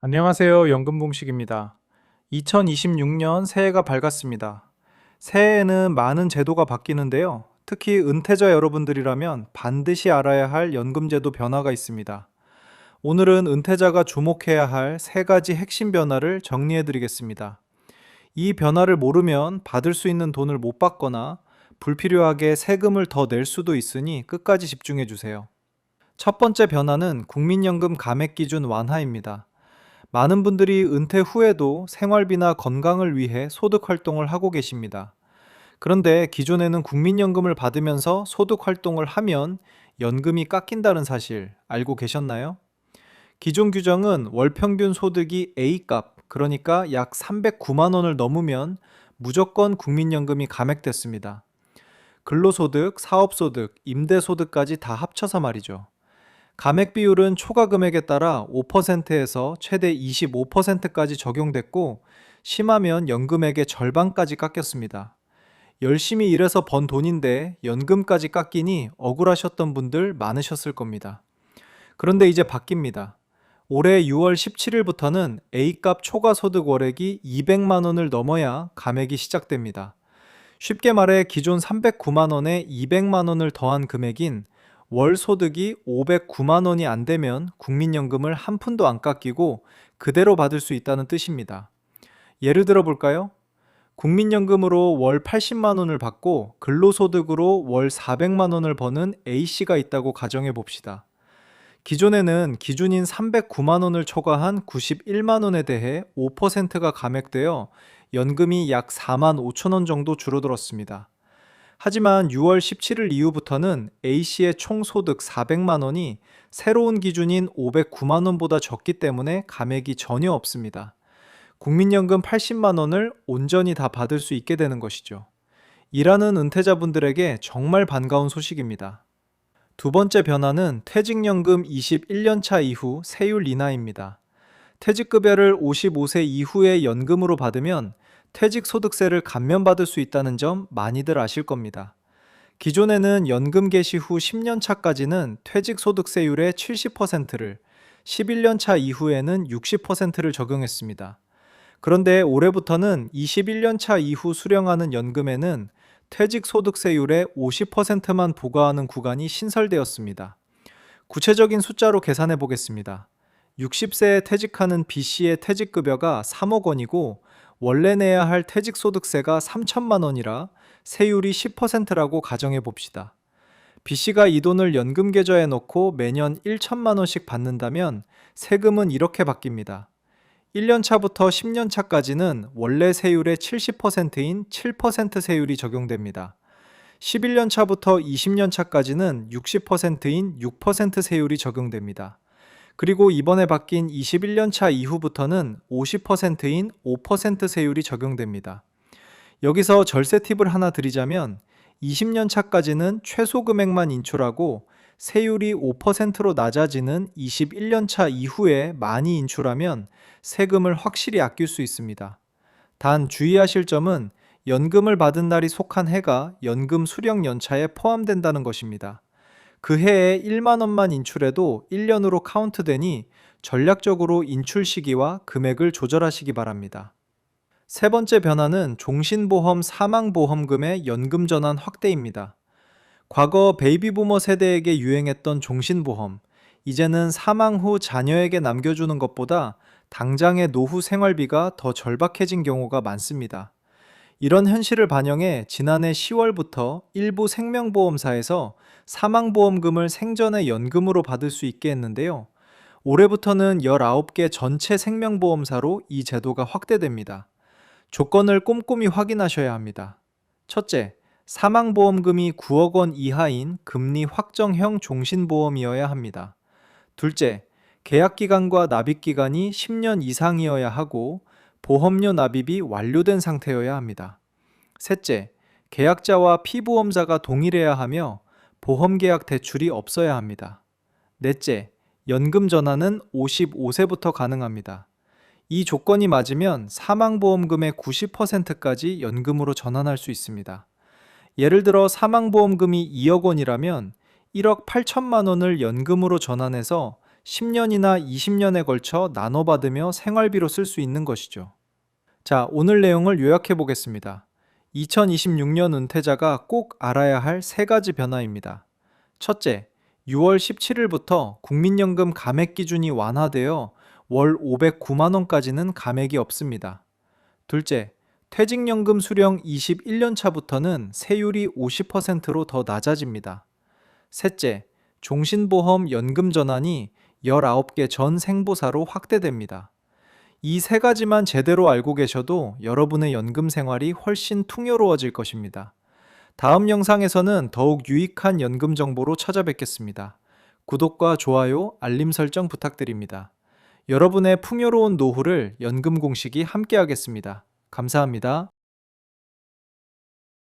안녕하세요. 연금봉식입니다. 2026년 새해가 밝았습니다. 새해에는 많은 제도가 바뀌는데요. 특히 은퇴자 여러분들이라면 반드시 알아야 할 연금제도 변화가 있습니다. 오늘은 은퇴자가 주목해야 할 세 가지 핵심 변화를 정리해 드리겠습니다. 이 변화를 모르면 받을 수 있는 돈을 못 받거나 불필요하게 세금을 더 낼 수도 있으니 끝까지 집중해 주세요. 첫 번째 변화는 국민연금 감액 기준 완화입니다. 많은 분들이 은퇴 후에도 생활비나 건강을 위해 소득 활동을 하고 계십니다. 그런데 기존에는 국민연금을 받으면서 소득 활동을 하면 연금이 깎인다는 사실 알고 계셨나요? 기존 규정은 월 평균 소득이 A값, 그러니까 약 309만 원을 넘으면 무조건 국민연금이 감액됐습니다. 근로소득, 사업소득, 임대소득까지 다 합쳐서 말이죠. 감액 비율은 초과 금액에 따라 5%에서 최대 25%까지 적용됐고, 심하면 연금액의 절반까지 깎였습니다. 열심히 일해서 번 돈인데 연금까지 깎이니 억울하셨던 분들 많으셨을 겁니다. 그런데 이제 바뀝니다. 올해 6월 17일부터는 A값 초과 소득 월액이 200만 원을 넘어야 감액이 시작됩니다. 쉽게 말해 기존 309만 원에 200만 원을 더한 금액인 월 소득이 509만 원이 안 되면 국민연금을 한 푼도 안 깎이고 그대로 받을 수 있다는 뜻입니다. 예를 들어 볼까요? 국민연금으로 월 80만 원을 받고 근로소득으로 월 400만 원을 버는 A씨가 있다고 가정해 봅시다. 기존에는 기준인 309만 원을 초과한 91만 원에 대해 5%가 감액되어 연금이 약 4만 5천 원 정도 줄어들었습니다. 하지만 6월 17일 이후부터는 A씨의 총 소득 400만 원이 새로운 기준인 509만 원보다 적기 때문에 감액이 전혀 없습니다. 국민연금 80만 원을 온전히 다 받을 수 있게 되는 것이죠. 일하는 은퇴자분들에게 정말 반가운 소식입니다. 두 번째 변화는 퇴직연금 21년 차 이후 세율 인하입니다. 퇴직급여를 55세 이후의 연금으로 받으면 퇴직소득세를 감면받을 수 있다는 점 많이들 아실 겁니다. 기존에는 연금 개시 후 10년 차까지는 퇴직소득세율의 70%를, 11년 차 이후에는 60%를 적용했습니다. 그런데 올해부터는 21년 차 이후 수령하는 연금에는 퇴직소득세율의 50%만 부과하는 구간이 신설되었습니다. 구체적인 숫자로 계산해 보겠습니다. 60세에 퇴직하는 B씨의 퇴직급여가 3억 원이고 원래 내야 할 퇴직소득세가 3천만 원이라 세율이 10%라고 가정해 봅시다. B씨가 이 돈을 연금 계좌에 넣고 매년 1천만 원씩 받는다면 세금은 이렇게 바뀝니다. 1년 차부터 10년 차까지는 원래 세율의 70%인 7% 세율이 적용됩니다. 11년 차부터 20년 차까지는 60%인 6% 세율이 적용됩니다. 그리고 이번에 바뀐 21년 차 이후부터는 50%인 5% 세율이 적용됩니다. 여기서 절세 팁을 하나 드리자면 20년 차까지는 최소 금액만 인출하고 세율이 5%로 낮아지는 21년 차 이후에 많이 인출하면 세금을 확실히 아낄 수 있습니다. 단 주의하실 점은 연금을 받은 날이 속한 해가 연금 수령 연차에 포함된다는 것입니다. 그 해에 1만 원만 인출해도 1년으로 카운트되니 전략적으로 인출 시기와 금액을 조절하시기 바랍니다. 세 번째 변화는 종신보험 사망보험금의 연금 전환 확대입니다. 과거 베이비부머 세대에게 유행했던 종신보험, 이제는 사망 후 자녀에게 남겨주는 것보다 당장의 노후 생활비가 더 절박해진 경우가 많습니다. 이런 현실을 반영해 지난해 10월부터 일부 생명보험사에서 사망보험금을 생전에 연금으로 받을 수 있게 했는데요. 올해부터는 19개 전체 생명보험사로 이 제도가 확대됩니다. 조건을 꼼꼼히 확인하셔야 합니다. 첫째, 사망보험금이 9억 원 이하인 금리 확정형 종신보험이어야 합니다. 둘째, 계약기간과 납입기간이 10년 이상이어야 하고 보험료 납입이 완료된 상태여야 합니다. 셋째, 계약자와 피보험자가 동일해야 하며 보험계약 대출이 없어야 합니다. 넷째, 연금 전환은 55세부터 가능합니다. 이 조건이 맞으면 사망보험금의 90%까지 연금으로 전환할 수 있습니다. 예를 들어 사망보험금이 2억 원이라면 1억 8천만 원을 연금으로 전환해서 10년이나 20년에 걸쳐 나눠받으며 생활비로 쓸 수 있는 것이죠. 자, 오늘 내용을 요약해 보겠습니다. 2026년 은퇴자가 꼭 알아야 할 세 가지 변화입니다. 첫째, 6월 17일부터 국민연금 감액 기준이 완화되어 월 509만 원까지는 감액이 없습니다. 둘째, 퇴직연금 수령 21년 차부터는 세율이 50%로 더 낮아집니다. 셋째, 종신보험 연금 전환이 19개 전 생보사로 확대됩니다. 이 세 가지만 제대로 알고 계셔도 여러분의 연금 생활이 훨씬 풍요로워질 것입니다. 다음 영상에서는 더욱 유익한 연금 정보로 찾아뵙겠습니다. 구독과 좋아요, 알림 설정 부탁드립니다. 여러분의 풍요로운 노후를 연금 공식이 함께하겠습니다. 감사합니다.